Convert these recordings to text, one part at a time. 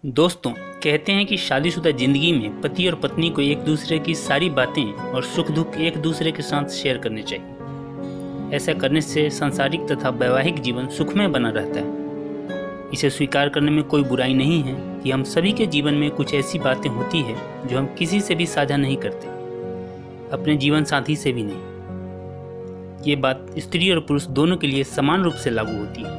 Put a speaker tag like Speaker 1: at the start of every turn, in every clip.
Speaker 1: दोस्तों, कहते हैं कि शादीशुदा जिंदगी में पति और पत्नी को एक दूसरे की सारी बातें और सुख दुख एक दूसरे के साथ शेयर करने चाहिए। ऐसा करने से सांसारिक तथा वैवाहिक जीवन सुखमय बना रहता है। इसे स्वीकार करने में कोई बुराई नहीं है कि हम सभी के जीवन में कुछ ऐसी बातें होती है जो हम किसी से भी साझा नहीं करते, अपने जीवन साथी से भी नहीं। ये बात स्त्री और पुरुष दोनों के लिए समान रूप से लागू होती है।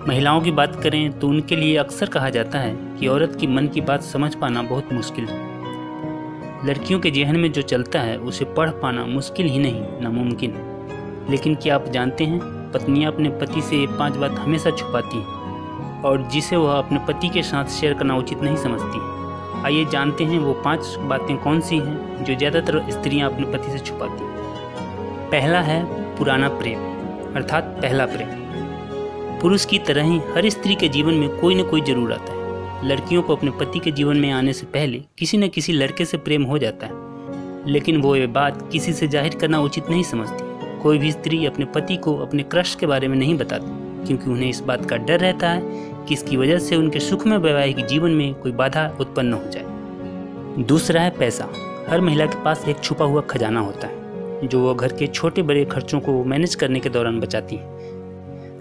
Speaker 1: महिलाओं की बात करें तो उनके लिए अक्सर कहा जाता है कि औरत की मन की बात समझ पाना बहुत मुश्किल है। लड़कियों के जहन में जो चलता है उसे पढ़ पाना मुश्किल ही नहीं, नामुमकिन है। लेकिन क्या आप जानते हैं, पत्नियां अपने पति से 5 बात हमेशा छुपाती हैं और जिसे वह अपने पति के साथ शेयर करना उचित नहीं समझती। आइए जानते हैं वो 5 बातें कौन सी हैं जो ज़्यादातर स्त्रियाँ अपने पति से छुपाती हैं। पहला है पुराना प्रेम, अर्थात पहला प्रेम। पुरुष की तरह ही हर स्त्री के जीवन में कोई न कोई जरूर आता है। लड़कियों को अपने पति के जीवन में आने से पहले किसी न किसी लड़के से प्रेम हो जाता है, लेकिन वो ये बात किसी से जाहिर करना उचित नहीं समझती। कोई भी स्त्री अपने पति को अपने क्रश के बारे में नहीं बताती, क्योंकि उन्हें इस बात का डर रहता है कि इसकी वजह से उनके सुखमय वैवाहिक जीवन में कोई बाधा उत्पन्न हो जाए। दूसरा है पैसा। हर महिला के पास एक छुपा हुआ खजाना होता है जो वो घर के छोटे बड़े खर्चों को मैनेज करने के दौरान बचाती है।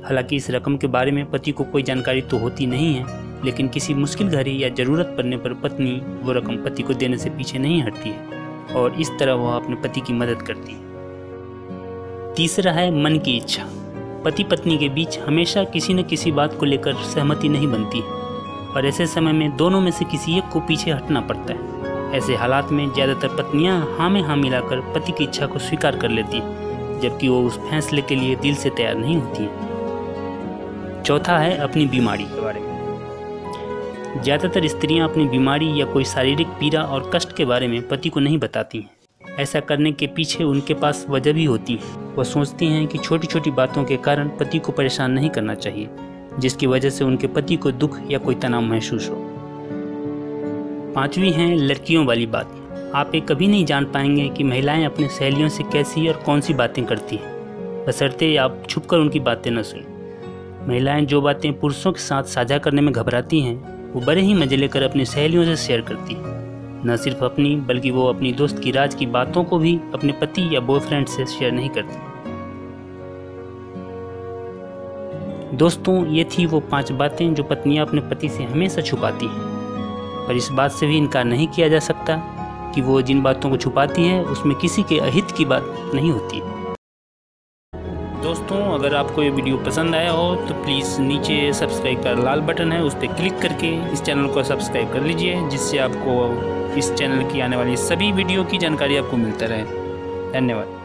Speaker 1: हालांकि इस रकम के बारे में पति को कोई जानकारी तो होती नहीं है, लेकिन किसी मुश्किल घड़ी या ज़रूरत पड़ने पर पत्नी वो रकम पति को देने से पीछे नहीं हटती है और इस तरह वह अपने पति की मदद करती है। तीसरा है मन की इच्छा। पति पत्नी के बीच हमेशा किसी न किसी बात को लेकर सहमति नहीं बनती है और ऐसे समय में दोनों में से किसी एक को पीछे हटना पड़ता है। ऐसे हालात में ज़्यादातर पत्नियां हाँ में हाँ मिलाकर पति की इच्छा को स्वीकार कर लेती है, जबकि वो उस फैसले के लिए दिल से तैयार नहीं होती है। चौथा है अपनी बीमारी के बारे में। ज़्यादातर स्त्रियां अपनी बीमारी या कोई शारीरिक पीड़ा और कष्ट के बारे में पति को नहीं बताती हैं। ऐसा करने के पीछे उनके पास वजह भी होती है। वह सोचती हैं कि छोटी छोटी बातों के कारण पति को परेशान नहीं करना चाहिए, जिसकी वजह से उनके पति को दुख या कोई तनाव महसूस हो। 5वीं है लड़कियों वाली बात। आप ये कभी नहीं जान पाएंगे कि महिलाएं अपने सहेलियों से कैसी और कौन सी बातें करती हैं, बशर्ते आप छुपकर उनकी बातें न सुनें। महिलाएं जो बातें पुरुषों के साथ साझा करने में घबराती हैं, वो बड़े ही मजे लेकर अपनी सहेलियों से शेयर करती हैं। न सिर्फ अपनी, बल्कि वो अपनी दोस्त की राज की बातों को भी अपने पति या बॉयफ्रेंड से शेयर नहीं करती। दोस्तों, ये थी वो 5 बातें जो पत्नियां अपने पति से हमेशा छुपाती हैं, पर इस बात से भी इनकार नहीं किया जा सकता कि वो जिन बातों को छुपाती है उसमें किसी के अहित की बात नहीं होती। दोस्तों, अगर आपको ये वीडियो पसंद आया हो तो प्लीज़ नीचे सब्सक्राइब का लाल बटन है, उस पर क्लिक करके इस चैनल को सब्सक्राइब कर लीजिए, जिससे आपको इस चैनल की आने वाली सभी वीडियो की जानकारी आपको मिलता रहे। धन्यवाद।